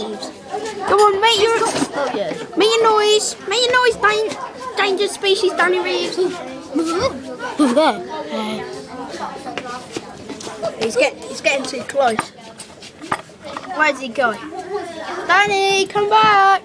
Reeves. Come on, make your Oh yeah. make your noise. Make your noise, Dangerous species, Danny Reeves. He's getting too close. Where's he going? Danny, come back.